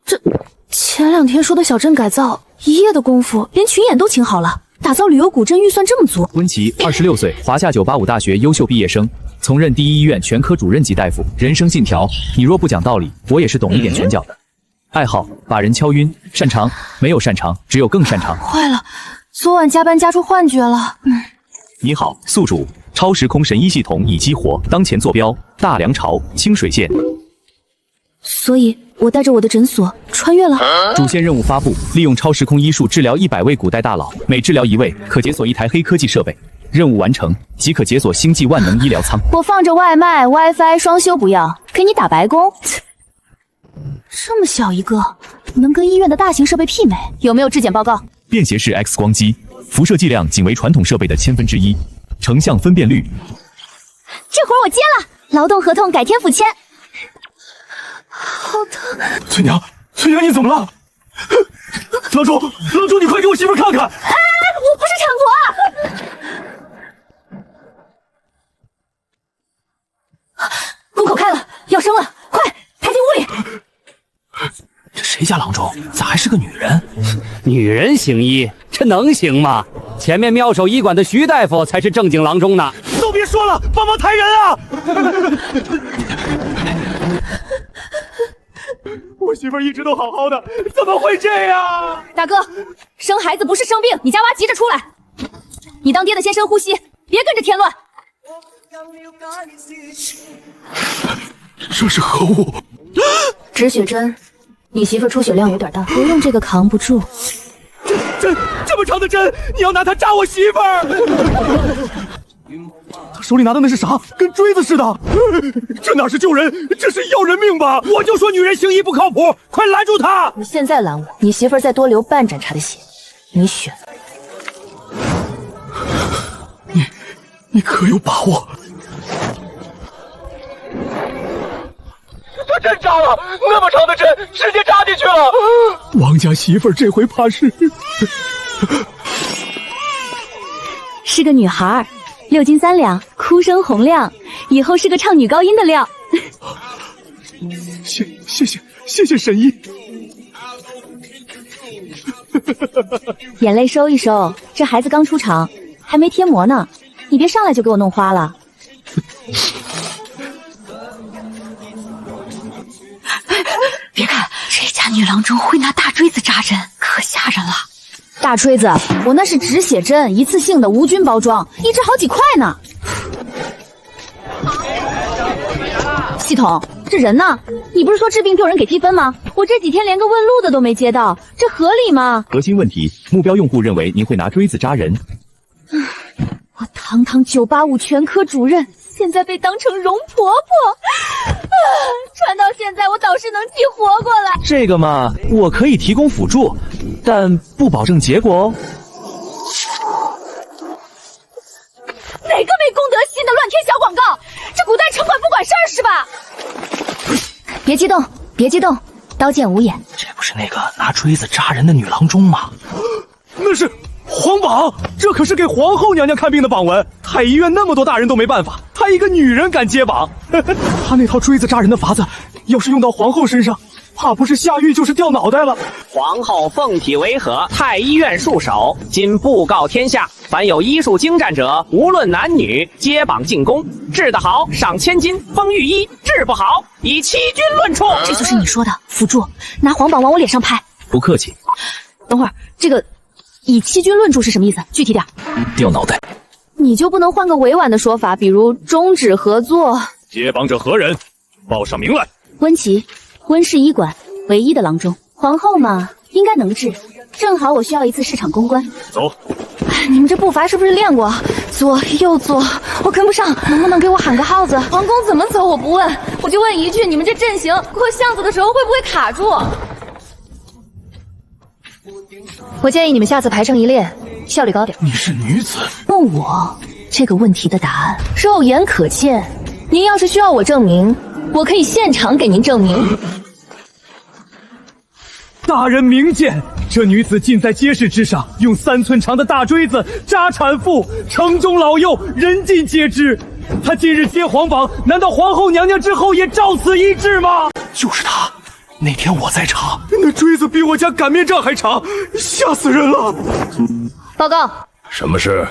这前2天说的小镇改造，一夜的功夫连群演都请好了，打造旅游古镇预算这么足。温琪，26岁，华夏985大学优秀毕业生，曾任第一医院全科主任级大夫。人生信条：你若不讲道理，我也是懂一点拳脚的。爱好：把人敲晕。擅长：没有擅长，只有更擅长。坏了，昨晚加班加出幻觉了。你好，宿主。超时空神医系统已激活，当前坐标大梁朝清水县。所以我带着我的诊所穿越了。主线任务发布：利用超时空医术治疗100位古代大佬，每治疗1位可解锁1台黑科技设备。任务完成即可解锁星际万能医疗舱。我放着外卖、WiFi 双修不要，给你打白工。这么小一个，能跟医院的大型设备媲美？有没有质检报告？便携式 X 光机，辐射剂量仅为传统设备的1/1000，成像分辨率。这活我接了，劳动合同改天付签。好疼！翠娘，翠娘，你怎么了？郎中，郎中，你快给我媳妇看看！哎，我不是产婆。宫口开了，要生了，快抬进屋里。这谁家郎中？咋还是个女人？女人行医，这能行吗？前面妙手医馆的徐大夫才是正经郎中呢。都别说了，帮忙抬人啊！我媳妇儿一直都好好的，怎么会这样？大哥，生孩子不是生病，你家娃急着出来。你当爹的先深呼吸，别跟着添乱。这是何物？止血针，你媳妇出血量有点大，不用这个扛不住。这么长的针，你要拿它扎我媳妇儿？他手里拿的那是啥？跟锥子似的。这哪是救人，这是要人命吧？我就说女人行医不靠谱，快拦住他！你现在拦我，你媳妇再多流半盏茶的血，你选。你可有把握？他针扎了，那么长的针直接扎进去了。王家媳妇儿这回怕是是个女孩，6斤3两，哭声洪亮，以后是个唱女高音的料。谢谢神医。眼泪收一收，这孩子刚出场，还没贴膜呢，你别上来就给我弄花了。别看这家女郎中会拿大锥子扎针，可吓人了。大锤子，我那是止血针，一次性的无菌包装，一支好几块呢。系统，这人呢？你不是说治病救人给积分吗？我这几天连个问路的都没接到，这合理吗？核心问题，目标用户认为您会拿锥子扎人。我堂堂985全科主任，现在被当成容婆婆。传到现在，我倒是能气活过来。这个嘛，我可以提供辅助，但不保证结果哦。哪个没公德心的乱贴小广告？这古代城管不管事儿是吧？别激动，别激动，刀剑无眼。这不是那个拿锥子扎人的女郎中吗？那是皇榜，这可是给皇后娘娘看病的榜文。太医院那么多大人都没办法，她一个女人敢接榜。她那套锥子扎人的法子，要是用到皇后身上，怕不是下狱就是掉脑袋了。皇后奉体为和，太医院戍守，今布告天下，凡有医术精湛者，无论男女，接榜进宫。治得好，赏千金，封御医；治不好，以欺君论处。这就是你说的辅助，拿黄榜往我脸上拍。不客气。等会儿，这个以欺君论处是什么意思？具体点。掉脑袋。你就不能换个委婉的说法，比如终止合作？接榜者何人？报上名来。温琪，温氏医馆唯一的郎中。皇后嘛，应该能治。正好我需要一次市场公关。走。你们这步伐是不是练过？左右左，我跟不上，能不能给我喊个号子？皇宫怎么走我不问，我就问一句，你们这阵型过巷子的时候会不会卡住？我建议你们下次排成一列，效率高点。你是女子？问我这个问题的答案，肉眼可见。您要是需要我证明，我可以现场给您证明。大人明鉴，这女子近在街市之上，用3寸长的大锥子扎产妇，城中老幼人尽皆知。他今日接皇榜，难道皇后娘娘之后也照此医治吗？就是他，那天我在场，那锥子比我家擀面杖还长，吓死人了。报告，什么事？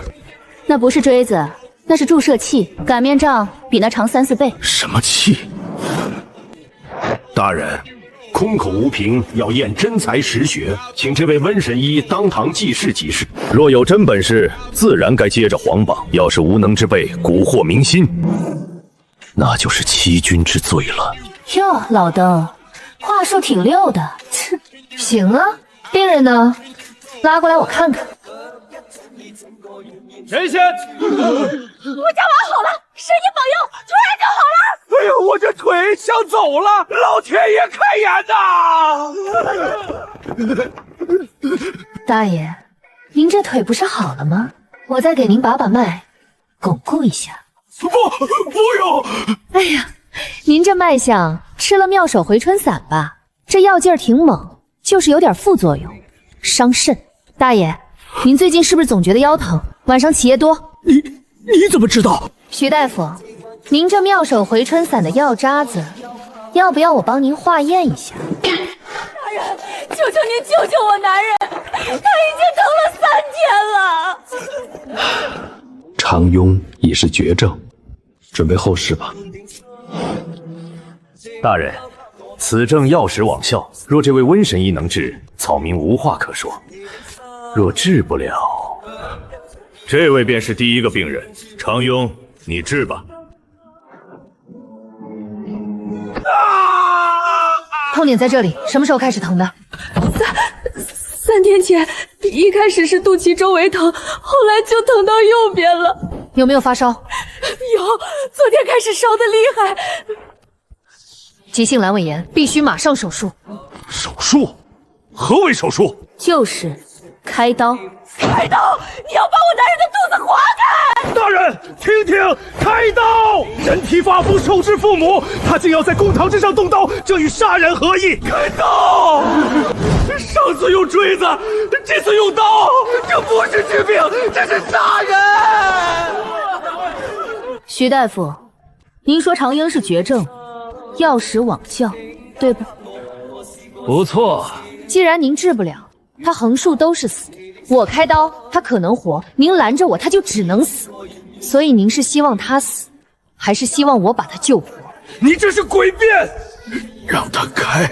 那不是锥子，那是注射器，擀面杖比那长3、4倍。什么器？大人，空口无凭，要验真才实学，请这位瘟神医当堂济世即是。若有真本事，自然该接着皇榜；要是无能之辈，蛊惑民心，那就是欺君之罪了。哟，老邓，话术挺溜的。行啊，病人呢？拉过来我看看。神仙，我家娃好了，神医保佑，突然就好了。哎呦，我这腿想走了，老天爷开眼呐！大爷，您这腿不是好了吗？我再给您把把脉，巩固一下。不用。哎呀，您这脉象吃了妙手回春散吧？这药劲儿挺猛，就是有点副作用，伤肾。大爷，您最近是不是总觉得腰疼？晚上起夜多？你怎么知道？徐大夫，您这妙手回春散的药渣子，要不要我帮您化验一下？大人，求求您救救我男人，他已经疼了3天了。常庸已是绝症，准备后事吧。大人，此症药石罔效，若这位瘟神医能治，草民无话可说；若治不了，这位便是第一个病人。常庸，你治吧。痛点在这里，什么时候开始疼的3天前，一开始是肚脐周围疼，后来就疼到右边了。有没有发烧？有，昨天开始烧得厉害。急性阑尾炎，必须马上手术。手术？何为手术？就是开刀。开刀！你要把我男人的肚子划开！大人，听听，开刀！人体发肤受之父母，他竟要在公堂之上动刀，这与杀人何异？开刀！上次用锥子，这次用刀，这不是治病，这是杀人！徐大夫，您说常英是绝症，药石罔效，对不？不错。既然您治不了，他横竖都是死。我开刀，他可能活；您拦着我，他就只能死。所以您是希望他死，还是希望我把他救活？你这是诡辩！让他开，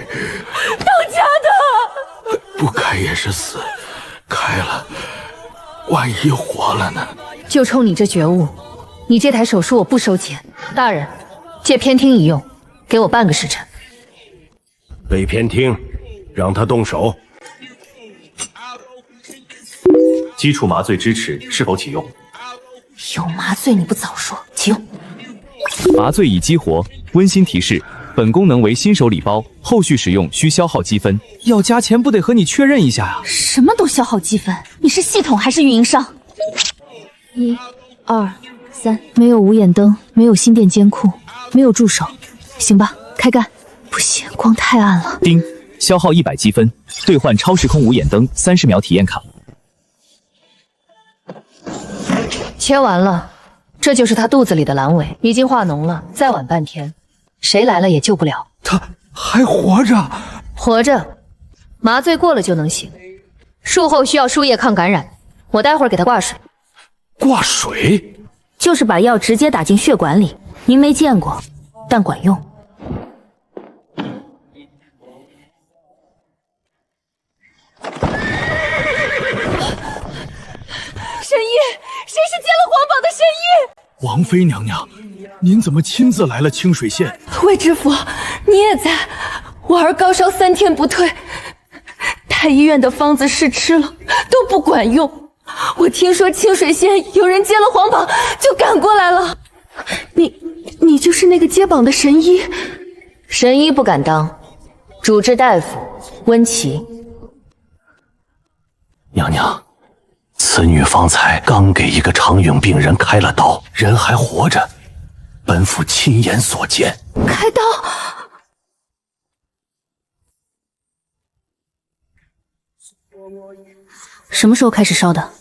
当家的，不开也是死，开了，万一活了呢？就冲你这觉悟，你这台手术我不收钱。大人，借偏厅一用，给我半个时辰。北偏厅，让他动手。基础麻醉支持是否启用？有麻醉你不早说，启用。麻醉已激活。温馨提示：本功能为新手礼包，后续使用需消耗积分。要加钱不得和你确认一下啊？什么都消耗积分，你是系统还是运营商？1、2、3，没有无眼灯，没有心电监控，没有助手，行吧？开干。不行，光太暗了。叮，消耗100积分，兑换超时空无眼灯30秒体验卡。切完了，这就是他肚子里的阑尾，已经化脓了，再晚半天，谁来了也救不了。他还活着？活着，麻醉过了就能醒。术后需要输液抗感染，我待会儿给他挂水。挂水？就是把药直接打进血管里，您没见过，但管用。神医，谁是接了皇榜的神医？王妃娘娘，您怎么亲自来了清水县？魏知府，你也在。我儿高烧3天不退，太医院的方子试吃了，都不管用。我听说清水县有人接了皇榜，就赶过来了。你就是那个接榜的神医？神医不敢当，主治大夫温琪。娘娘，此女方才刚给一个常勇病人开了刀，人还活着，本府亲眼所见。开刀？什么时候开始烧的？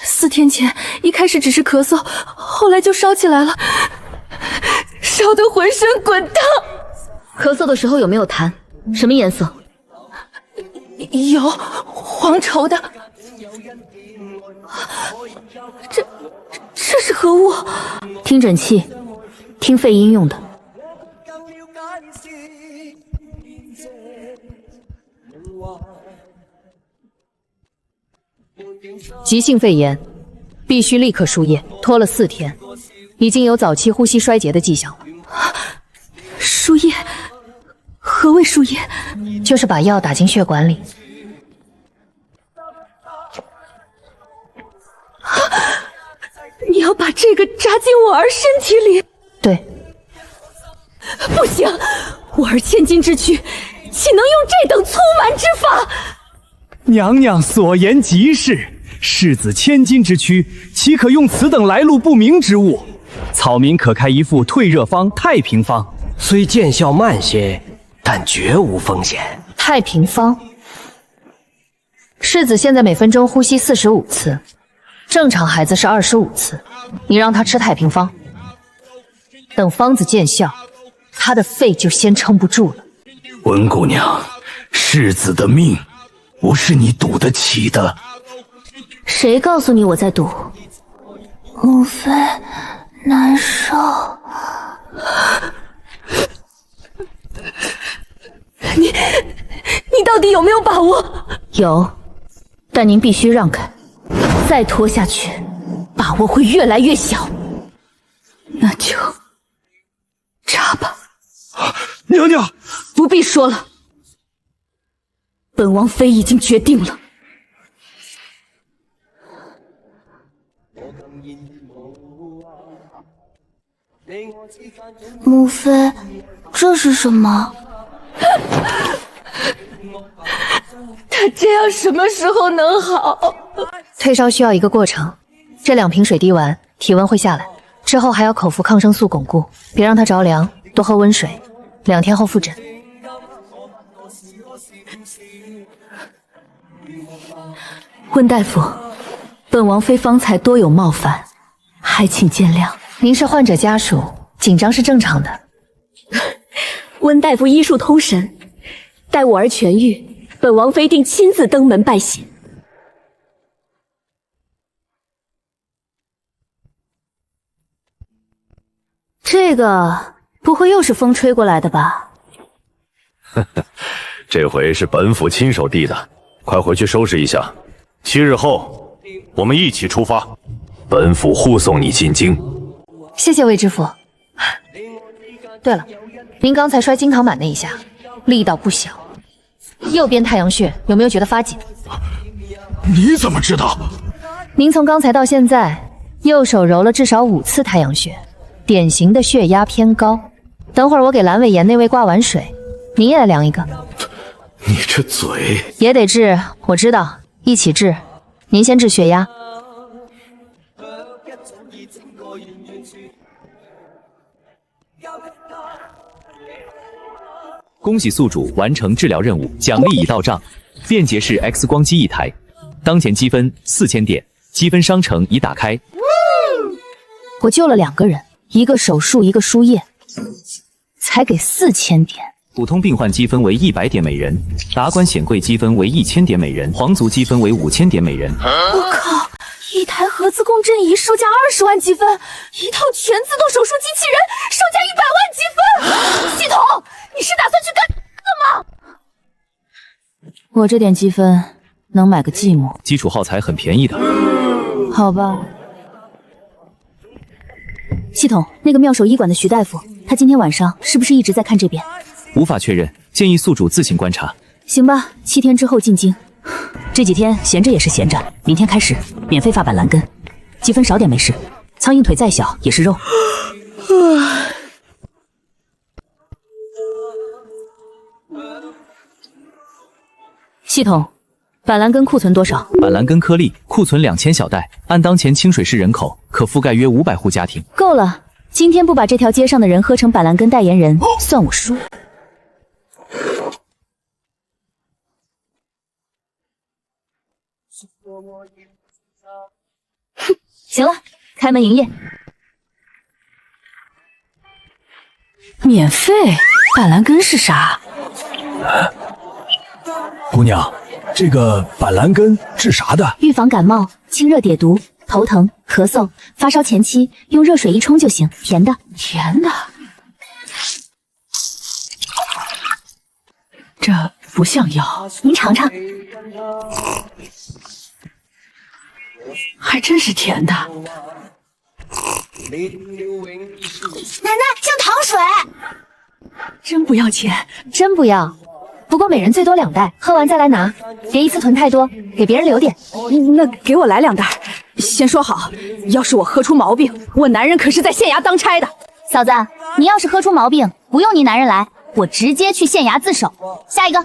4天前，一开始只是咳嗽，后来就烧起来了。烧得浑身滚烫。咳嗽的时候有没有痰？什么颜色？有黄稠的。这是何物？听诊器，听肺音用的。急性肺炎，必须立刻输液，拖了4天，已经有早期呼吸衰竭的迹象了。输液？何谓输液？就是把药打进血管里。你要把这个扎进我儿身体里？对。不行，我儿千金之躯，岂能用这等粗蛮之法？娘娘所言极是，世子千金之躯，岂可用此等来路不明之物？草民可开一副退热方、太平方，虽见效慢些，但绝无风险。太平方，世子现在每分钟呼吸45次，正常孩子是25次。你让他吃太平方，等方子见效，他的肺就先撑不住了。温姑娘，世子的命不是你赌得起的。谁告诉你我在赌？母妃难受。你到底有没有把握？有，但您必须让开，再拖下去，把握会越来越小。那就扎吧。娘娘，不必说了，本王妃已经决定了。母妃，这是什么？他这样什么时候能好？退烧需要一个过程，这2瓶水滴完，体温会下来，之后还要口服抗生素巩固，别让它着凉，多喝温水，2天后复诊。温大夫，本王妃方才多有冒犯，还请见谅。您是患者家属，紧张是正常的。温大夫医术通神，待我儿痊愈，本王妃定亲自登门拜谢。这个不会又是风吹过来的吧？呵呵，这回是本府亲手递的，快回去收拾一下。7日后，我们一起出发，本府护送你进京。谢谢魏知府。对了，您刚才摔金堂板那一下，力道不小，右边太阳穴有没有觉得发紧？你怎么知道？您从刚才到现在，右手揉了至少5次太阳穴，典型的血压偏高。等会儿我给阑尾炎那位挂完水，您也来量一个。你这嘴也得治，我知道，一起治。您先治血压。恭喜宿主完成治疗任务，奖励已到账，便捷式 X 光机1台，当前积分4000点，积分商城已打开。我救了2个人，一个手术，一个输液，才给4000点。普通病患积分为100点每人，达官显贵积分为1000点每人，皇族积分为5000点每人。我靠！一台核磁共振仪售价20万积分，一套全自动手术机器人售价100万积分。系统，你是打算去干的吗？我这点积分能买个寂寞。基础耗材很便宜的。好吧。系统，那个妙手医馆的徐大夫，他今天晚上是不是一直在看这边？无法确认，建议宿主自行观察。行吧，7天之后进京。这几天闲着也是闲着，明天开始免费发板蓝根，积分少点没事，苍蝇腿再小也是肉。系统，板蓝根库存多少？板蓝根颗粒库存2000小袋，按当前清水市人口，可覆盖约500户家庭。够了，今天不把这条街上的人喝成板蓝根代言人，算我输。行了，开门营业。免费板蓝根是啥？姑娘，这个板蓝根治啥的？预防感冒、清热解毒、头疼、咳嗽、发烧前期用热水一冲就行，甜的。甜的？这不像药，您尝尝。还真是甜的。奶奶，像糖水。真不要钱？真不要。不过每人最多2袋，喝完再来拿，别一次囤太多，给别人留点。那给我来2袋。先说好，要是我喝出毛病，我男人可是在县衙当差的。嫂子，你要是喝出毛病，不用你男人来，我直接去县衙自首。下一个。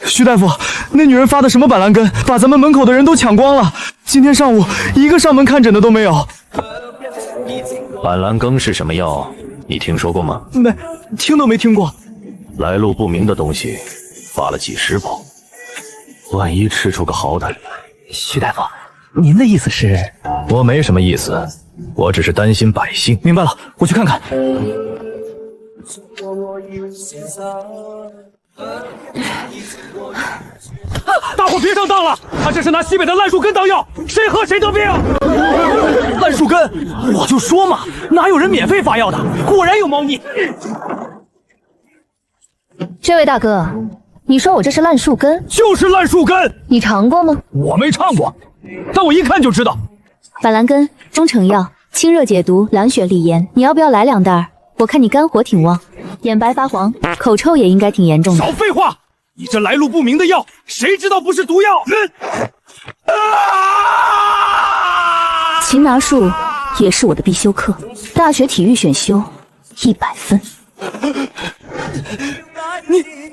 徐大夫，那女人发的什么板蓝根，把咱们门口的人都抢光了。今天上午一个上门看诊的都没有。板蓝根是什么药？你听说过吗？没，听都没听过。来路不明的东西，发了几十包，万一吃出个好歹来。徐大夫，您的意思是？我没什么意思，我只是担心百姓。明白了，我去看看。大伙别上当了，他这是拿西北的烂树根当药，谁喝谁得病。烂树根，我就说嘛，哪有人免费发药的？果然有猫腻。这位大哥，你说我这是烂树根？就是烂树根。你尝过吗？我没尝过，但我一看就知道。板蓝根，中成药，清热解毒，凉血利咽。你要不要来2袋？我看你肝火挺旺，眼白发黄，口臭也应该挺严重的。少废话！你这来路不明的药，谁知道不是毒药？擒拿术也是我的必修课，大学体育选修100分。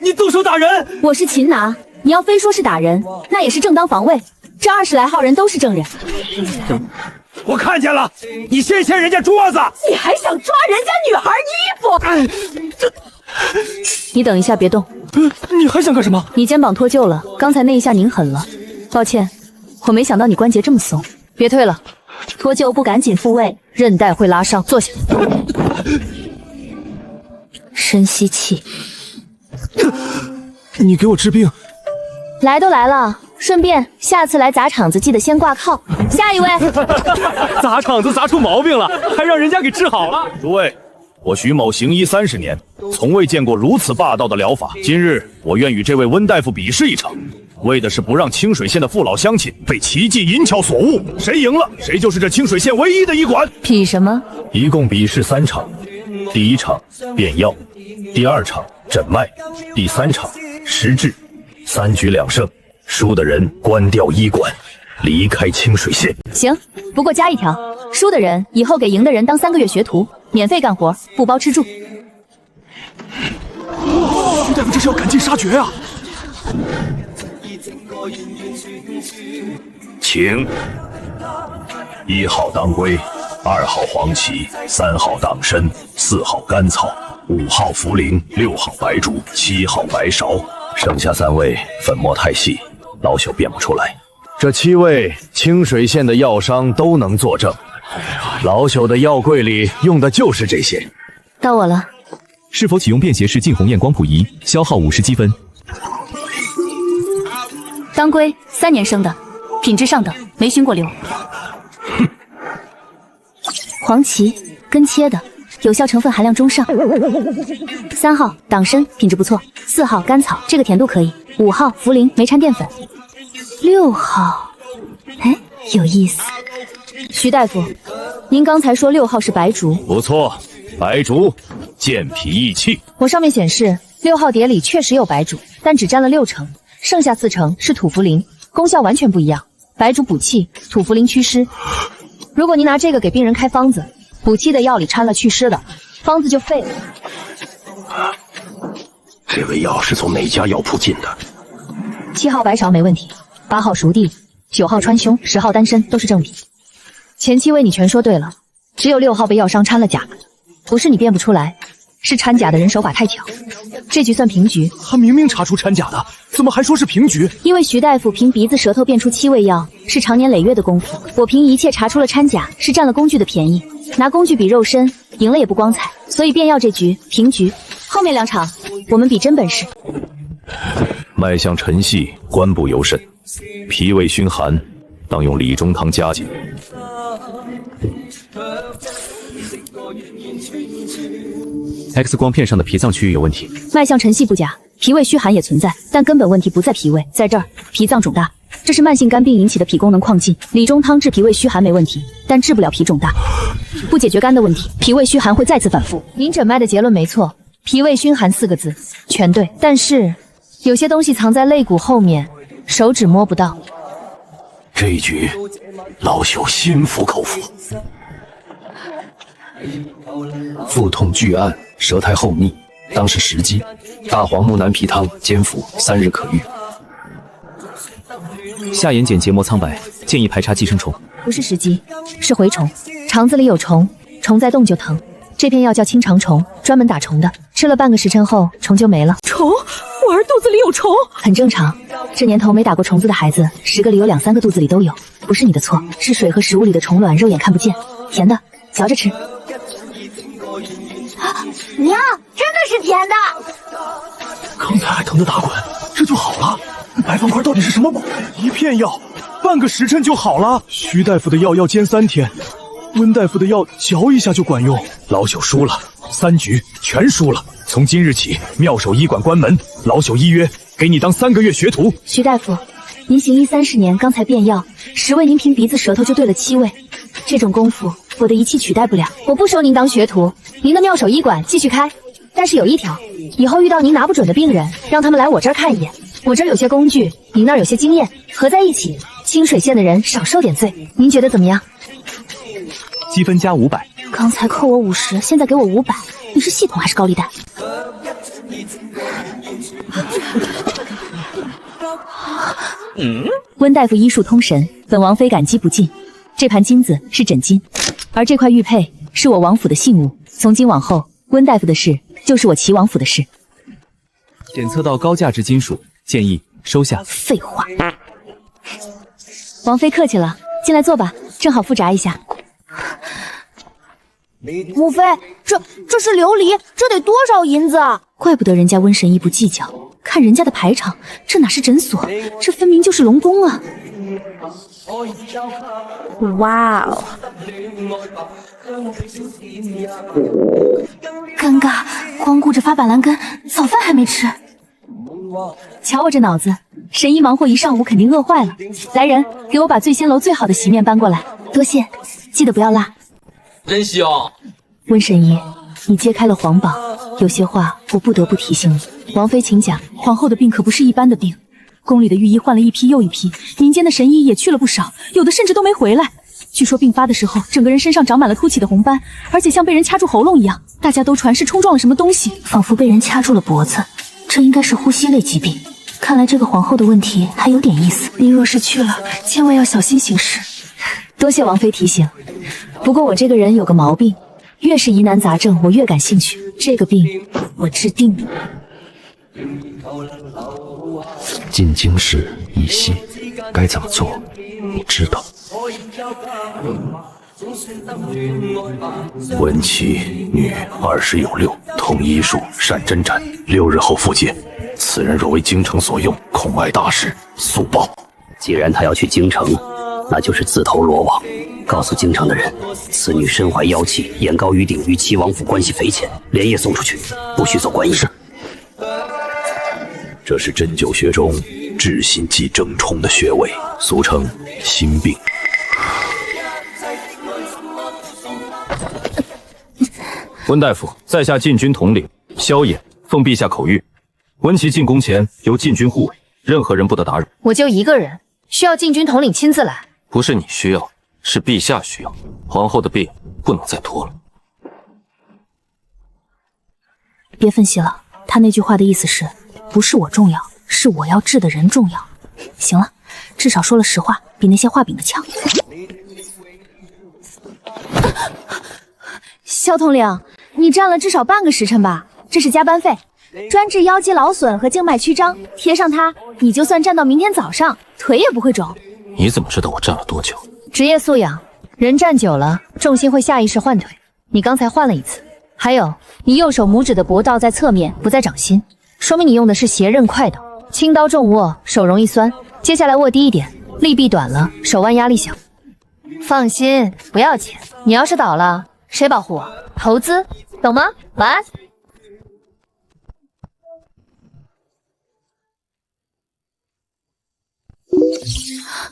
你动手打人！我是擒拿，你要非说是打人，那也是正当防卫。这20来号人都是证人。我看见了，你先掀人家桌子，你还想抓人家女孩衣服？你等一下，别动。你还想干什么？你肩膀脱臼了，刚才那一下拧狠了，抱歉，我没想到你关节这么松。别退了，脱臼不赶紧复位，韧带会拉伤。坐下，深吸气。你给我治病。来都来了，顺便下次来砸场子记得先挂靠。下一位。砸场子砸出毛病了，还让人家给治好了。诸位，我徐某行医30年，从未见过如此霸道的疗法。今日我愿与这位温大夫比试一场，为的是不让清水县的父老乡亲被奇技淫巧所误。谁赢了，谁就是这清水县唯一的医馆。比什么？一共比试3场，第1场变药，第2场诊脉，第3场实治，3局2胜，输的人关掉医馆，离开清水县。行，不过加一条，输的人以后给赢的人当3个月学徒，免费干活，不包吃住。徐大夫这是要赶尽杀绝啊！请：1号当归，2号黄芪，3号党参，4号甘草，5号茯苓，6号白术，7号白芍。剩下3位粉末太细，老朽辨不出来。这7位清水县的药商都能作证，老朽的药柜里用的就是这些。到我了。是否启用便携式近红验光谱仪？消耗50积分。当归3年生的，品质上等，没熏过硫。黄芪根切的，有效成分含量中上。3号党参品质不错，4号甘草这个甜度可以，5号茯苓没掺淀粉，6号，哎，有意思。徐大夫，您刚才说6号是白术，不错，白术健脾益气。我上面显示6号碟里确实有白术，但只占了6成，剩下4成是土茯苓，功效完全不一样。白术补气，土茯苓祛湿。如果您拿这个给病人开方子，补气的药里掺了祛湿的，方子就废了。这味药是从哪家药铺进的？7号白芍没问题，8号熟地，9号川芎，10号丹参都是正品。前7位你全说对了，只有6号被药商掺了假的，不是你辨不出来，是掺假的人手法太巧。这局算平局。他明明查出掺假的，怎么还说是平局？因为徐大夫凭鼻子舌头变出7味药，是长年累月的功夫。我凭一切查出了掺假，是占了工具的便宜，拿工具比肉身，赢了也不光彩。所以变药这局平局。后面2场，我们比真本事。脉象沉细，关部尤甚，脾胃熏寒，当用理中汤加减。X 光片上的脾脏区域有问题，脉象沉细不假，脾胃虚寒也存在，但根本问题不在脾胃，在这儿，脾脏肿大。这是慢性肝病引起的脾功能亢进，理中汤治脾胃虚寒没问题，但治不了脾肿大，不解决肝的问题，脾胃虚寒会再次反复。您诊脉的结论没错，脾胃熏寒4个字全对，但是有些东西藏在肋骨后面，手指摸不到。这一局，老朽心服口服。腹痛巨暗，舌苔厚腻，当是时机。大黄木南皮汤煎服3日可愈。下眼睑结膜苍白，建议排查寄生虫。不是时机，是蛔虫，肠子里有虫，虫在动就疼。这片药叫清肠虫，专门打虫的，吃了半个时辰后虫就没了。虫？我儿肚子里有虫？很正常，这年头没打过虫子的孩子10个里有2、3个肚子里都有，不是你的错，是水和食物里的虫卵肉眼看不见，甜的，嚼着吃。娘，真的是甜的。刚才还疼得打滚，这就好了。白方块到底是什么宝？一片药，半个时辰就好了。徐大夫的药要煎3天，温大夫的药嚼一下就管用。老朽输了，3局全输了。从今日起，妙手医馆关门，老朽依约给你当3个月学徒。徐大夫，您行医30年，刚才变药10味，您凭鼻子舌头就对了7味，这种功夫我的仪器取代不了，我不收您当学徒。您的妙手医馆继续开，但是有一条，以后遇到您拿不准的病人，让他们来我这儿看一眼。我这儿有些工具，您那儿有些经验，合在一起，清水县的人少受点罪。您觉得怎么样？积分加500。刚才扣我50，现在给我500，你是系统还是高利贷？温大夫医术通神，本王非感激不尽。这盘金子是真金，而这块玉佩是我王府的信物。从今往后，温大夫的事就是我齐王府的事。检测到高价值金属，建议收下。废话，王妃客气了，进来坐吧，正好复杂一下。母妃，这是琉璃，这得多少银子啊？怪不得人家温神医不计较，看人家的排场，这哪是诊所，这分明就是龙宫啊！哇哦！尴尬，光顾着发板蓝根，早饭还没吃。瞧我这脑子，神医忙活一上午，肯定饿坏了。来人，给我把醉仙楼最好的席面搬过来，多谢，记得不要辣。真香！温神医，你揭开了皇榜，有些话我不得不提醒你。王妃请讲，皇后的病可不是一般的病，宫里的御医换了一批又一批，民间的神医也去了不少，有的甚至都没回来。据说病发的时候，整个人身上长满了凸起的红斑，而且像被人掐住喉咙一样，大家都传是冲撞了什么东西，仿佛被人掐住了脖子。这应该是呼吸类疾病，看来这个皇后的问题还有点意思。您若是去了，千万要小心行事。多谢王妃提醒。不过我这个人有个毛病，越是疑难杂症我越感兴趣，这个病我治定了。进京师一息，该怎么做你知道。文妻女20有6，通医术，善针斩，6日后复见。此人若为京城所用，恐碍大事，速报。既然他要去京城，那就是自投罗网。告诉京城的人，此女身怀妖气，眼高于顶，与齐王府关系匪浅，连夜送出去，不许走官驿。是。这是针灸学中治心忌正冲的穴位，俗称心病。温大夫，在下禁军统领萧衍，奉陛下口谕，温琪进宫前由禁军护卫，任何人不得打扰。我就一个人，需要禁军统领亲自来？不是你需要，是陛下需要。皇后的病不能再拖了。别分析了，他那句话的意思是，不是我重要，是我要治的人重要。行了，至少说了实话，比那些画饼的强。萧统领，你站了至少半个时辰吧？这是加班费，专治腰肌劳损和静脉曲张，贴上它，你就算站到明天早上，腿也不会肿。你怎么知道我站了多久？职业素养，人站久了，重心会下意识换腿。你刚才换了一次。还有，你右手拇指的搏道在侧面，不在掌心，说明你用的是斜刃快刀。轻刀重握，手容易酸。接下来握低一点，力臂短了，手腕压力小。放心，不要钱。你要是倒了，谁保护我？投资，懂吗？晚安。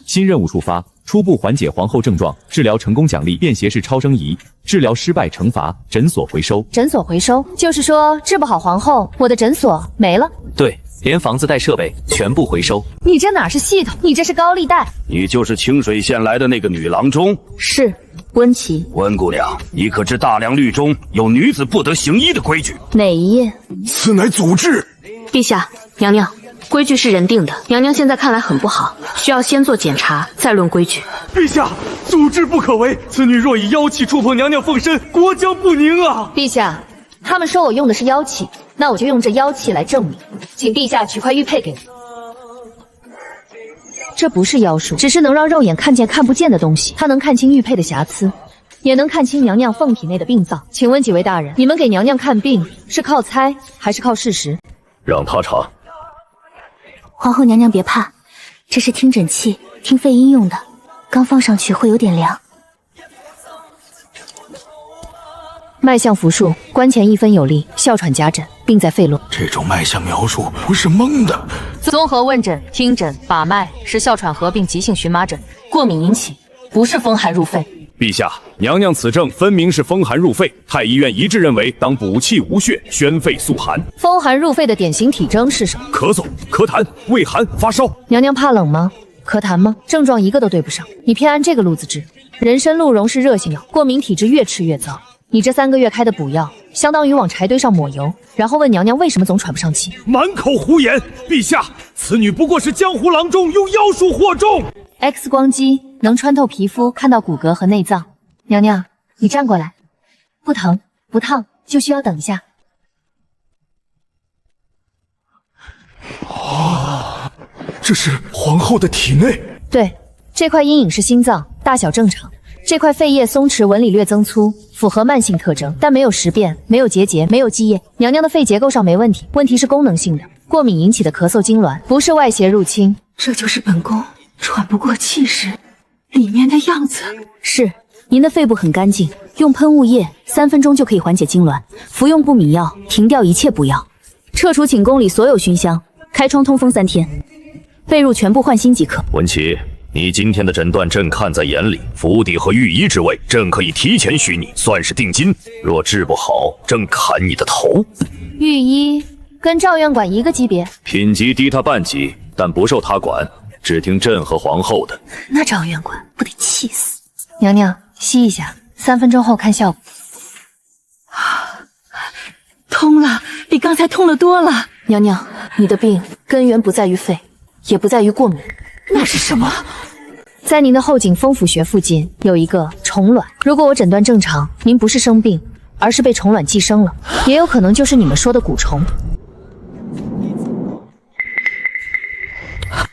新任务触发，初步缓解皇后症状，治疗成功奖励便携式超声仪，治疗失败惩罚，诊所回收。诊所回收，就是说治不好皇后，我的诊所没了。对，连房子带设备全部回收。你这哪是系统，你这是高利贷。你就是清水县来的那个女郎中？是，温琪。温姑娘，你可知大梁律中有女子不得行医的规矩？哪一页？此乃祖制。陛下，娘娘。规矩是人定的，娘娘现在看来很不好，需要先做检查，再论规矩。陛下，祖制不可违，此女若以妖气触碰娘娘凤身，国将不宁啊！陛下，他们说我用的是妖气，那我就用这妖气来证明。请陛下取块玉佩给我。这不是妖术，只是能让肉眼看见看不见的东西，它能看清玉佩的瑕疵，也能看清娘娘凤体内的病灶。请问几位大人，你们给娘娘看病是靠猜还是靠事实？让他查。皇后娘娘别怕，这是听诊器，听肺音用的，刚放上去会有点凉。脉象复述，关前1分有力，哮喘夹诊，病在肺络。这种脉象描述不是蒙的。综合问诊、听诊、把脉是哮喘合并急性荨麻疹，过敏引起，不是风寒入肺。陛下，娘娘此症分明是风寒入肺，太医院一致认为当补气无血，宣肺肃寒。风寒入肺的典型体征是什么？咳嗽、咳痰、畏寒、发烧。娘娘怕冷吗？咳痰吗？症状一个都对不上。你偏按这个路子治。人参鹿茸是热性药，过敏体质越吃越糟。你这3个月开的补药，相当于往柴堆上抹油，然后问娘娘为什么总喘不上气。满口胡言！陛下，此女不过是江湖郎中用妖术惑众。X 光机能穿透皮肤，看到骨骼和内脏。娘娘，你站过来，不疼不烫，就需要等一下。这是皇后的体内。对，这块阴影是心脏，大小正常。这块肺叶松弛，纹理略增粗，符合慢性特征，但没有实变，没有结节，没有积液。娘娘的肺结构上没问题，问题是功能性的，过敏引起的咳嗽痉挛，不是外邪入侵。这就是本宫喘不过气时里面的样子。是，您的肺部很干净，用喷雾液3分钟就可以缓解痉挛，服用不敏药，停掉一切补药，撤除寝宫里所有熏香，开窗通风3天，被褥全部换新即可。文琪，你今天的诊断朕看在眼里，府邸和御医之位，朕可以提前许你，算是定金。若治不好，朕砍你的头。御医跟赵院管一个级别，品级低他半级，但不受他管，只听朕和皇后的。那赵院管不得气死！娘娘吸一下，3分钟后看效果。通了，比刚才通了多了。娘娘，你的病根源不在于肺，也不在于过敏。那是什么？在您的后颈风府穴附近有一个虫卵。如果我诊断正常，您不是生病，而是被虫卵寄生了，也有可能就是你们说的蛊虫。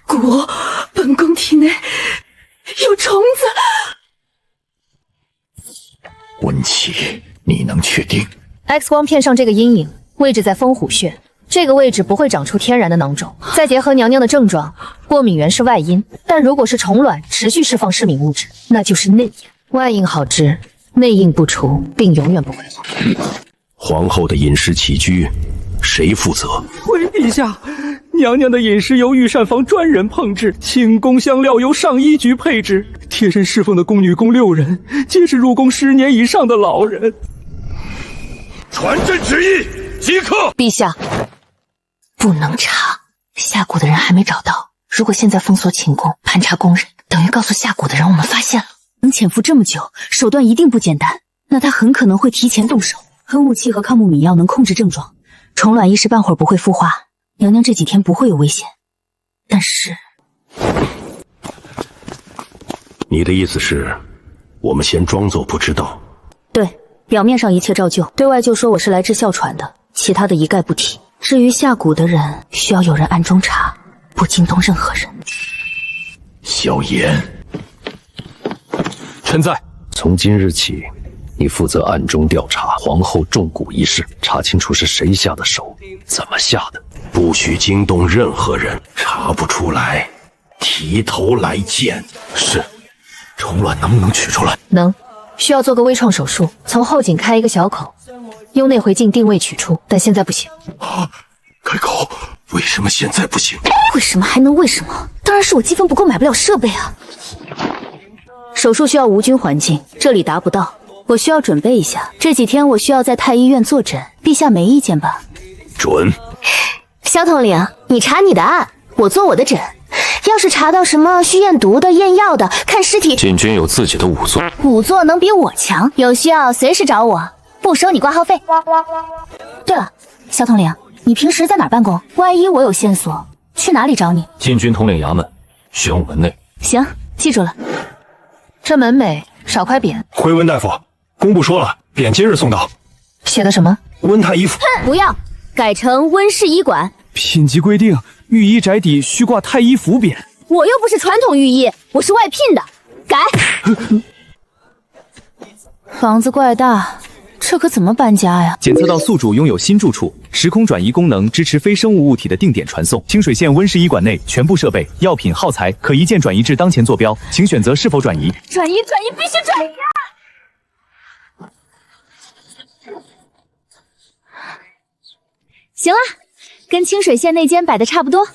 蛊，本宫体内有虫子。文琪，你能确定 X 光片上这个阴影位置在风虎穴，这个位置不会长出天然的囊肿。再结合娘娘的症状，过敏源是外因，但如果是虫卵持续释放致敏物质，那就是内因。外因好治，内因不除，病永远不会好。皇后的饮食起居，谁负责？回陛下，娘娘的饮食由御膳房专人烹制，清宫香料由上医局配制，贴身侍奉的宫女共6人，皆是入宫10年以上的老人。传朕旨意，即刻！陛下，不能查，下蛊的人还没找到。如果现在封锁寝宫，盘查宫人，等于告诉下蛊的人我们发现了。能潜伏这么久，手段一定不简单。那他很可能会提前动手。喷雾器和抗木敏药能控制症状，虫卵一时半会儿不会孵化，娘娘这几天不会有危险。但是，你的意思是，我们先装作不知道？对，表面上一切照旧，对外就说我是来治哮喘的，其他的一概不提。至于下蛊的人，需要有人暗中查，不惊动任何人。萧炎，臣在。从今日起，你负责暗中调查皇后中蛊一事，查清楚是谁下的手，怎么下的，不许惊动任何人。查不出来，提头来见。是。虫卵能不能取出来？能，需要做个微创手术，从后颈开一个小口，用内回镜定位取出，但现在不行。开口？为什么现在不行？为什么还能为什么？当然是我积分不够，买不了设备啊。手术需要无菌环境，这里达不到，我需要准备一下。这几天我需要在太医院坐诊，陛下没意见吧？准。萧统领，你查你的案，我做我的诊。要是查到什么需验毒的、验药的，看尸体。禁军有自己的仵作，仵作能比我强，有需要随时找我，不收你挂号费。对了，萧统领，你平时在哪儿办公？万一我有线索，去哪里找你？禁军统领衙门，玄武门内。行，记住了。这门楣少块匾。回温大夫，工部说了，匾今日送到。写的什么？温太医府。不要，改成温氏医馆。品级规定，御医宅邸需挂太医府匾。我又不是传统御医，我是外聘的，改。房子怪大，这可怎么搬家呀？检测到宿主拥有新住处，时空转移功能支持非生物物体的定点传送。清水县温氏医馆内全部设备、药品、耗材可一键转移至当前坐标，请选择是否转移。转移，必须转移啊！行了，跟清水县那间摆的差不多。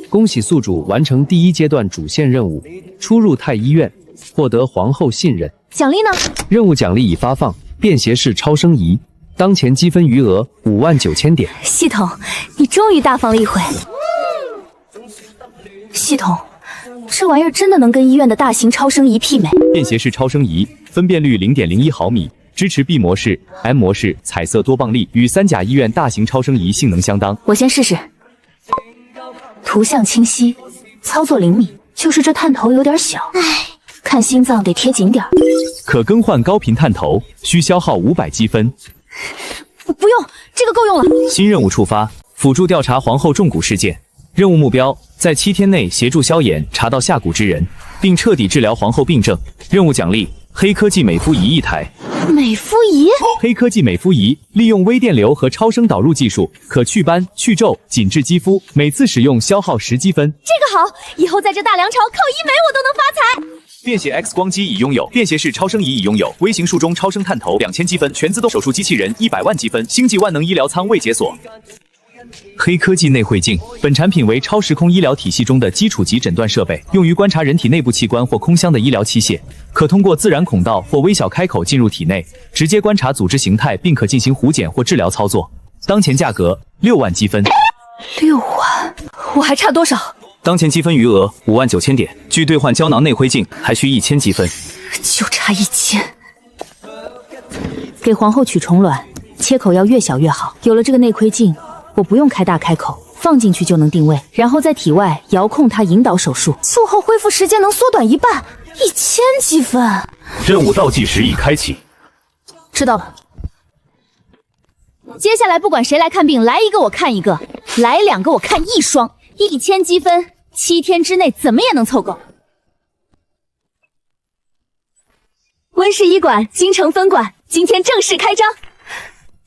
恭喜宿主完成第1阶段主线任务，出入太医院，获得皇后信任。奖励呢？任务奖励已发放，便携式超声仪，当前积分余额59000点。系统，你终于大方了一回。系统，这玩意儿真的能跟医院的大型超声仪媲美？便携式超声仪，分辨率0.01毫米。支持 B 模式、M 模式，彩色多棒粒，与三甲医院大型超声仪性能相当。我先试试。图像清晰，操作灵敏，就是这探头有点小，看心脏得贴紧点。可更换高频探头，需消耗500积分。不用，这个够用了。新任务触发，辅助调查皇后中蛊事件。任务目标：在7天内协助萧炎查到下蛊之人，并彻底治疗皇后病症。任务奖励：黑科技美肤仪1台。美肤仪？黑科技美肤仪利用微电流和超声导入技术，可祛斑、去皱、紧致肌肤，每次使用消耗10积分。这个好，以后在这大梁朝靠医美我都能发财。便携 X 光机已拥有，便携式超声仪已拥有，微型术中超声探头2000积分，全自动手术机器人100万积分，星际万能医疗舱未解锁。黑科技内窥镜，本产品为超时空医疗体系中的基础级诊断设备，用于观察人体内部器官或空箱的医疗器械，可通过自然孔道或微小开口进入体内，直接观察组织形态，并可进行糊检或治疗操作。当前价格6万积分。6万？我还差多少？当前积分余额59000点，距兑换胶囊内窥镜还需1000积分。就差1000。给皇后取虫卵，切口要越小越好。有了这个内窥镜，我不用开大开口，放进去就能定位，然后在体外遥控它引导手术，术后恢复时间能缩短1半，1000积分。任务倒计时已开启。知道了。接下来不管谁来看病，来一个我看一个，来2个我看1双，1000积分，7天之内怎么也能凑够。温氏医馆京城分馆今天正式开张。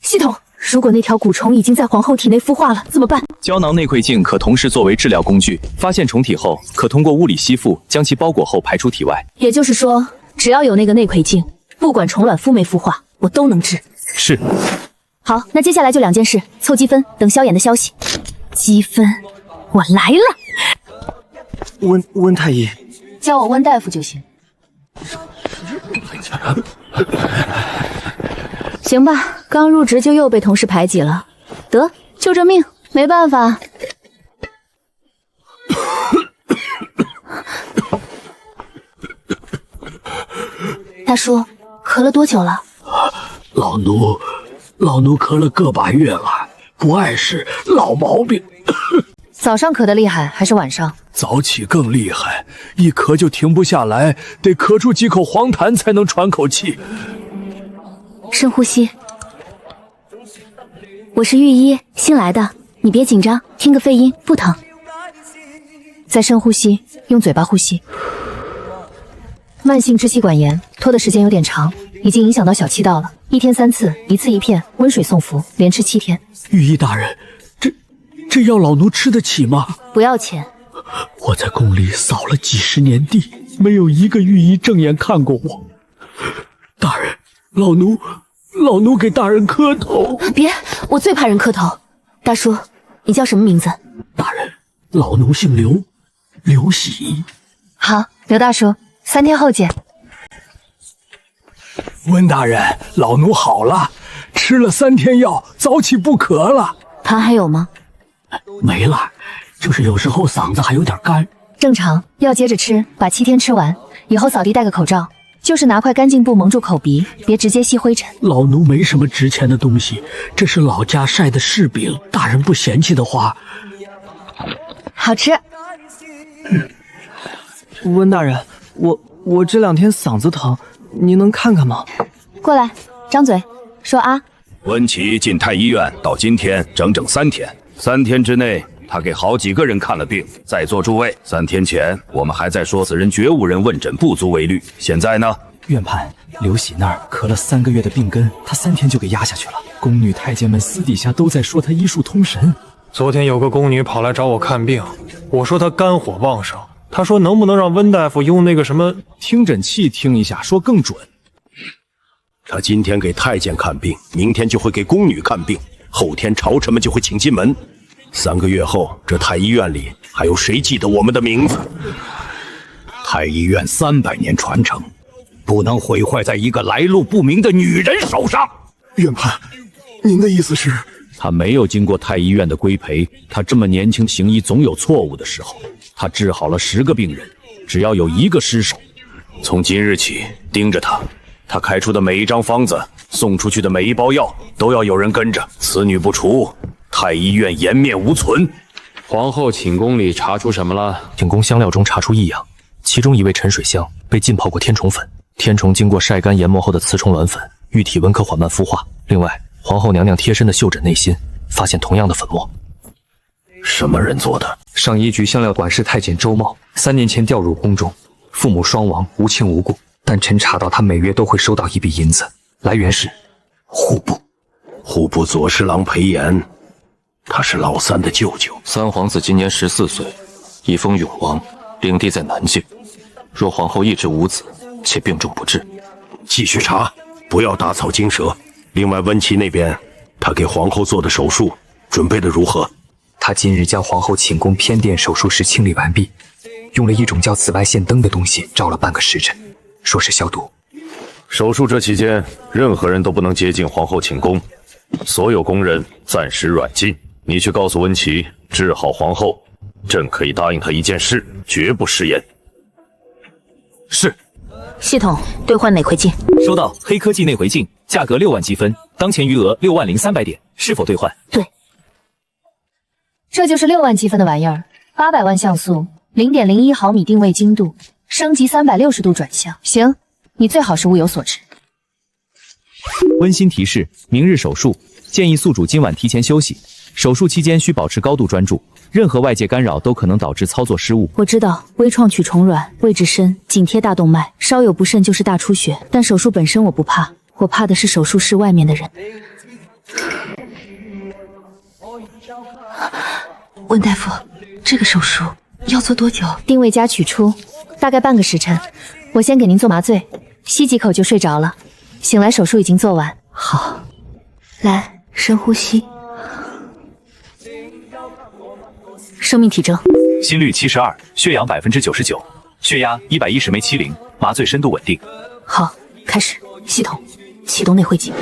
系统，如果那条蛊虫已经在皇后体内孵化了，怎么办？胶囊内窥镜可同时作为治疗工具，发现虫体后，可通过物理吸附将其包裹后排出体外。也就是说，只要有那个内窥镜，不管虫卵孵没孵化，我都能治。是。好，那接下来就2件事，凑积分，等萧炎的消息。积分，我来了。温太医，叫我温大夫就行。行吧，刚入职就又被同事排挤了，得就这命，没办法。大叔，咳了多久了？老奴咳了个把月了，不碍事，老毛病。早上咳得厉害还是晚上？早起更厉害，一咳就停不下来，得咳出几口黄痰才能喘口气。深呼吸。我是御医，新来的，你别紧张，听个肺音，不疼。再深呼吸，用嘴巴呼吸。慢性支气管炎，拖的时间有点长，已经影响到小气道了。1天3次，1次1片，温水送服，连吃7天。御医大人，这药老奴吃得起吗？不要钱。我在宫里扫了几10年地，没有一个御医正眼看过我。大人，老奴给大人磕头。别，我最怕人磕头。大叔，你叫什么名字？大人，老奴姓刘，刘喜。好，刘大叔，3天后见。温大人，老奴好了，吃了3天药，早起不咳了。痰还有吗？没了，就是有时候嗓子还有点干。正常，药接着吃，把7天吃完。以后扫地戴个口罩，就是拿块干净布蒙住口鼻，别直接吸灰尘。老奴没什么值钱的东西，这是老家晒的柿饼，大人不嫌弃的话。好吃。温大人，我这2天嗓子疼，您能看看吗？过来，张嘴，说啊。温琪进太医院到今天整整3天，3天之内他给好几个人看了病。在座诸位，3天前我们还在说此人绝无人问诊不足为虑，现在呢？院判刘喜那儿咳了3个月的病根，他3天就给压下去了。宫女太监们私底下都在说他医术通神。昨天有个宫女跑来找我看病，我说她肝火旺盛，她说能不能让温大夫用那个什么听诊器听一下，说更准。他今天给太监看病，明天就会给宫女看病，后天朝臣们就会请进门。3个月后，这太医院里还有谁记得我们的名字？太医院300年传承，不能毁坏在一个来路不明的女人手上。院判，您的意思是？他没有经过太医院的规培，他这么年轻行医总有错误的时候。他治好了10个病人，只要有1个失手，从今日起盯着他。他开出的每一张方子，送出去的每一包药，都要有人跟着。此女不除，太医院颜面无存。皇后寝宫里查出什么了？寝宫香料中查出异样，其中一味沉水香被浸泡过天虫粉，天虫经过晒干研磨后的雌虫卵粉，遇体温可缓慢孵化。另外，皇后娘娘贴身的袖枕内心发现同样的粉末。什么人做的？上医局香料管事太监周茂，3年前调入宫中，父母双亡，无亲无故。但臣查到他每月都会收到一笔银子，来源是户部。户部左侍郎裴炎，他是老三的舅舅。三皇子今年14岁，一封永王，领地在南境。若皇后一直无子，且病重不治，继续查，不要打草惊蛇。另外，温琪那边，他给皇后做的手术准备的如何？他今日将皇后寝宫偏殿手术室清理完毕，用了一种叫紫外线灯的东西照了半个时辰。说是消毒。手术这期间，任何人都不能接近皇后寝宫，所有宫人暂时软禁。你去告诉温琪，治好皇后，朕可以答应他一件事，绝不食言。是。系统兑换内回镜。收到，黑科技内回镜，价格6万积分，当前余额60300点，是否兑换？对。这就是6万积分的玩意儿，800万像素，0.01毫米定位精度。升级360度转向，行，你最好是物有所值。温馨提示：明日手术，建议宿主今晚提前休息。手术期间需保持高度专注，任何外界干扰都可能导致操作失误。我知道，微创取虫卵，位置深，紧贴大动脉，稍有不慎就是大出血。但手术本身我不怕，我怕的是手术室外面的人。温大夫，这个手术要做多久？定位加取出。大概半个时辰，我先给您做麻醉，吸几口就睡着了。醒来手术已经做完。好，来，深呼吸。生命体征：心率72，血氧99%，血压110/70，麻醉深度稳定。好，开始。系统启动内会镜。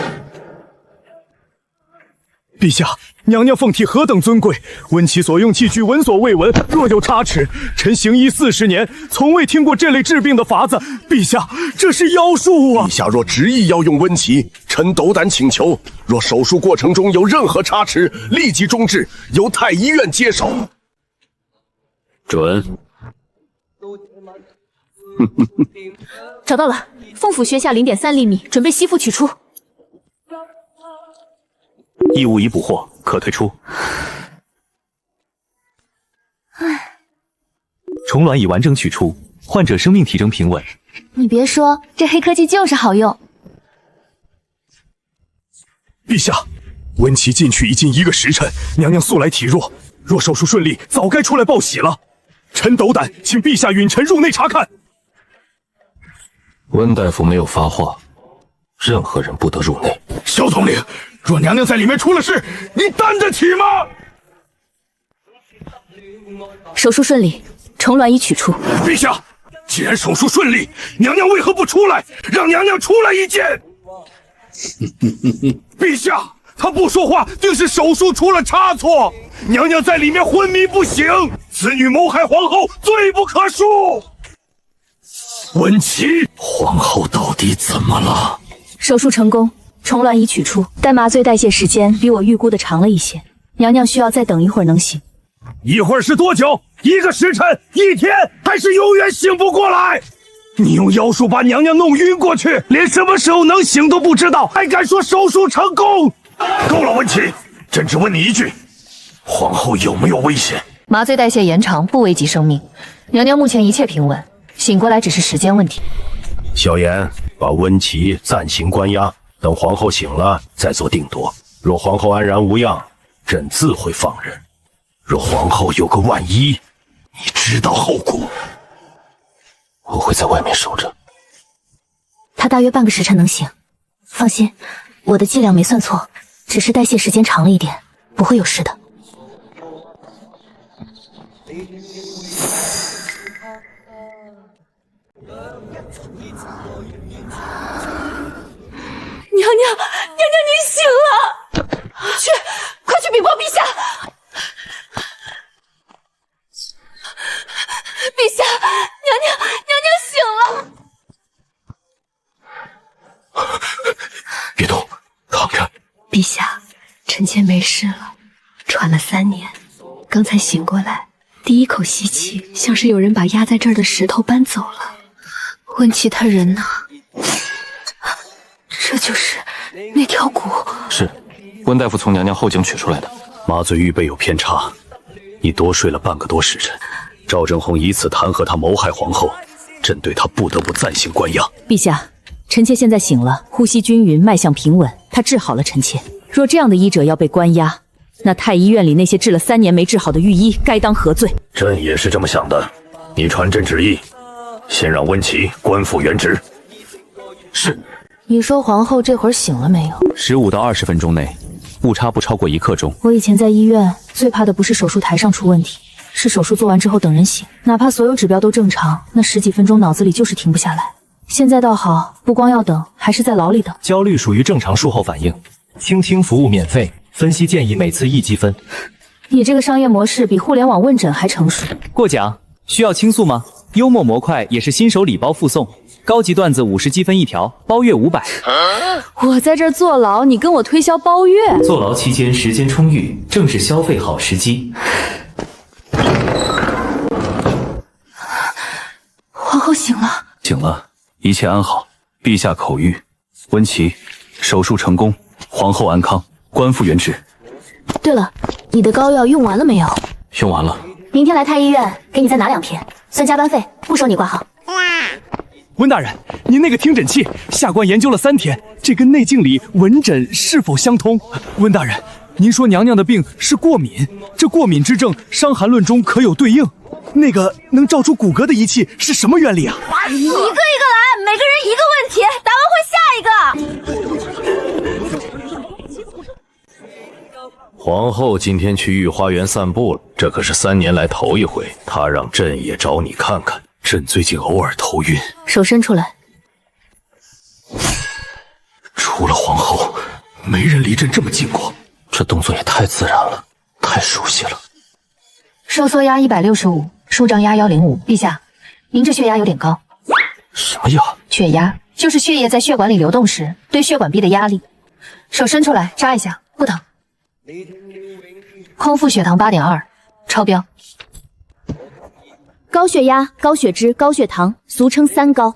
陛下，娘娘凤体何等尊贵，温琪所用器具闻所未闻，若有差池，臣行医40年，从未听过这类治病的法子。陛下，这是妖术啊！陛下若执意要用温琪，臣斗胆请求，若手术过程中有任何差池，立即终止，由太医院接手。准。找到了，凤府穴下0.3厘米，准备吸附取出。异物已捕获，可退出。虫卵已完整取出，患者生命体征平稳。你别说，这黑科技就是好用。陛下，温琪进去已近1个时辰，娘娘素来体弱，若手术顺利，早该出来报喜了。臣斗胆，请陛下允臣入内查看。温大夫没有发话，任何人不得入内。萧统领，若娘娘在里面出了事，你担得起吗？手术顺利，虫卵已取出。陛下，既然手术顺利，娘娘为何不出来？让娘娘出来一见。陛下，她不说话，定是手术出了差错。娘娘在里面昏迷不醒，此女谋害皇后，罪不可恕。温琪，皇后到底怎么了？手术成功，虫卵已取出，但麻醉代谢时间比我预估的长了一些，娘娘需要再等一会儿能醒。一会儿是多久？1个时辰？1天？还是永远醒不过来？你用妖术把娘娘弄晕过去，连什么时候能醒都不知道，还敢说手术成功？够了，温琪，朕只问你一句，皇后有没有危险？麻醉代谢延长不危及生命，娘娘目前一切平稳，醒过来只是时间问题。萧炎，把温琪暂行关押，等皇后醒了再做定夺。若皇后安然无恙，朕自会放人；若皇后有个万一，你知道后果。我会在外面守着。她大约半个时辰能醒，放心，我的剂量没算错，只是代谢时间长了一点，不会有事的。娘娘，你醒了！快去禀报陛下！陛下，娘娘醒了！别动，躺着。陛下，臣妾没事了，喘了3年，刚才醒过来，第一口吸气，像是有人把压在这儿的石头搬走了。温琪他人呢？这就是那条骨。是，温大夫从娘娘后颈取出来的。麻醉预备有偏差，你多睡了半个多时辰。赵正红以此弹劾他谋害皇后，朕对他不得不暂行关押。陛下，臣妾现在醒了，呼吸均匀，脉象平稳，他治好了臣妾。若这样的医者要被关押，那太医院里那些治了3年没治好的御医，该当何罪？朕也是这么想的。你传朕旨意，先让温琪官复原职。是。你说皇后这会儿醒了没有？15到20分钟内，误差不超过1刻钟。我以前在医院最怕的不是手术台上出问题，是手术做完之后等人醒，哪怕所有指标都正常，那10几分钟脑子里就是停不下来。现在倒好，不光要等，还是在牢里等。焦虑属于正常术后反应，倾听服务免费，分析建议每次1积分。你这个商业模式比互联网问诊还成熟。过奖，需要倾诉吗？幽默模块也是新手礼包附送，高级段子50积分1条，包月500。我在这儿坐牢，你跟我推销包月？坐牢期间时间充裕，正是消费好时机。皇后醒了，醒了，一切安好。陛下口谕，温琪，手术成功，皇后安康，官复原职。对了，你的膏药用完了没有？用完了。明天来太医院，给你再拿2片，算加班费，不收你挂号。温大人，您那个听诊器下官研究了3天，这跟内镜里闻诊是否相通？温大人，您说娘娘的病是过敏，这过敏之症《伤寒论》中可有对应？那个能照出骨骼的仪器是什么原理啊？一个一个来，每个人一个问题，答完会下一个。皇后今天去御花园散步了，这可是3年来头一回。她让朕也找你看看，朕最近偶尔头晕。手伸出来。除了皇后，没人离朕这么近过。这动作也太自然了，太熟悉了。收缩压165，舒张压105。陛下，您这血压有点高。什么药？血压就是血液在血管里流动时对血管壁的压力。手伸出来扎一下，不疼。空腹血糖8.2，超标。高血压、高血脂、高血糖，俗称3高。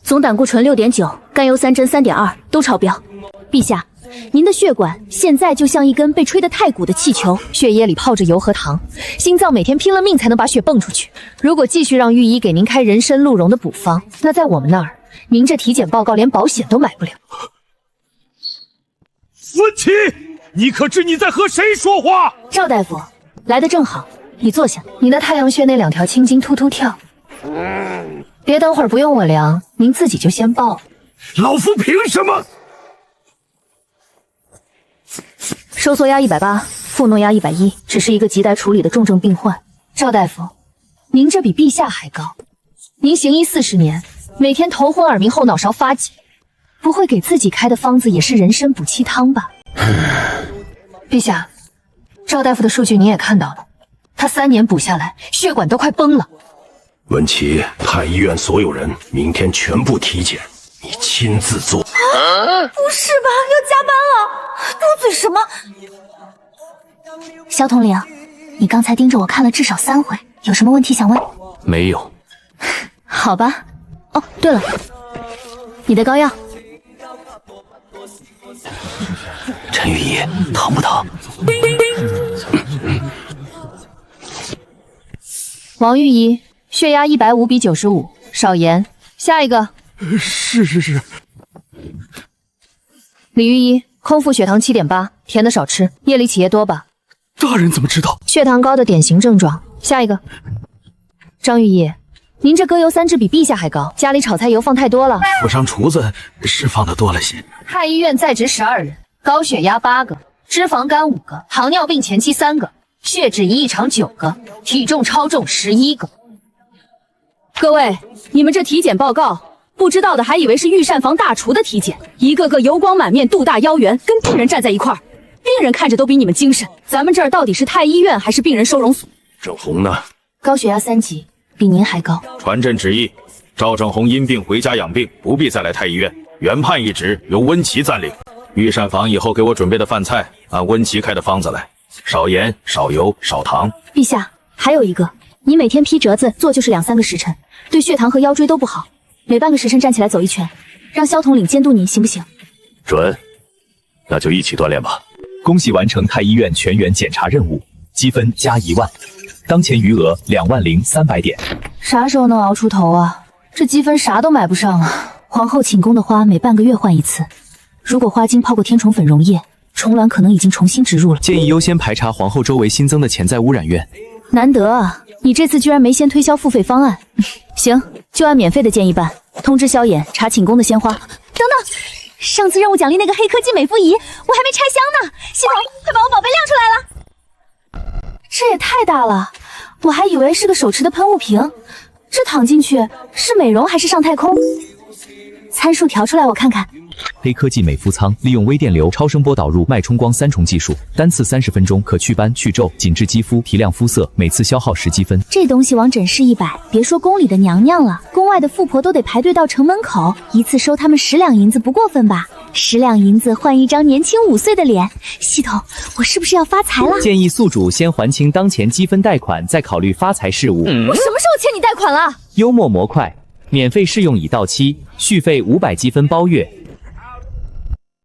总胆固醇6.9，甘油三醛3.2，都超标。陛下，您的血管现在就像一根被吹得太鼓的气球，血液里泡着油和糖，心脏每天拼了命才能把血蹦出去。如果继续让御医给您开人参鹿茸的补方，那在我们那儿，您这体检报告连保险都买不了。文琪，你可知你在和谁说话？赵大夫，来得正好，你坐下。你的太阳穴那2条青筋突突跳，别等会儿不用我量，您自己就先报。老夫凭什么？收缩压180，负诺压110，只是一个亟待处理的重症病患。赵大夫，您这比陛下还高。您行医40年，每天头昏耳鸣后脑勺发紧，不会给自己开的方子也是人参补气汤吧？陛下，赵大夫的数据你也看到了，他3年补下来，血管都快崩了。文琪，太医院所有人明天全部体检，你亲自做。不是吧，要加班了？嘟嘴什么？萧统领，你刚才盯着我看了至少3回，有什么问题想问？没有。好吧。哦，对了，你的膏药。陈御医，疼不疼？王御医，血压150比95，少盐。下一个。是。李御医，空腹血糖7.8，甜的少吃，夜里起夜多吧？大人怎么知道？血糖高的典型症状。下一个。张御医，您这搁油3支比陛下还高，家里炒菜油放太多了。我上厨子是放的多了些。太医院在职12人，高血压8个，脂肪肝5个，糖尿病前期3个，血脂异常9个，体重超重11个。各位，你们这体检报告，不知道的还以为是御膳房大厨的体检，一个个油光满面，肚大腰圆，跟病人站在一块儿，病人看着都比你们精神。咱们这儿到底是太医院还是病人收容所？郑红呢？高血压3级，比您还高。传朕旨意，赵正红因病回家养病，不必再来太医院。原判一职由温琪暂领。御膳房以后给我准备的饭菜，按温琪开的方子来，少盐、少油、少糖。陛下，还有一个，你每天劈折子做就是2-3个时辰，对血糖和腰椎都不好。每半个时辰站起来走1圈，让萧统领监督您，行不行？准，那就一起锻炼吧。恭喜完成太医院全员检查任务，积分加1万，当前余额20300点。啥时候能熬出头啊？这积分啥都买不上啊！皇后寝宫的花每半个月换一次，如果花精泡过天虫粉溶液，虫卵可能已经重新植入了。建议优先排查皇后周围新增的潜在污染源。难得啊，你这次居然没先推销付费方案。行，就按免费的建议办。通知萧衍查寝宫的鲜花。等等，上次任务奖励那个黑科技美肤仪，我还没拆箱呢。系统，快把我宝贝亮出来了！这也太大了，我还以为是个手持的喷雾瓶。这躺进去是美容还是上太空？参数调出来我看看。黑科技美肤仓利用微电流、超声波导入脉冲光3重技术，单次30分钟可祛斑、去皱、紧致肌肤、提亮肤色，每次消耗10积分。这东西往诊室100，别说宫里的娘娘了，宫外的富婆都得排队到城门口，一次收他们10两银子不过分吧？10两银子换一张年轻5岁的脸。系统，我是不是要发财了？建议宿主先还清当前积分贷款，再考虑发财事务。我什么时候欠你贷款了？幽默模块，免费试用已到期，续费500积分包月。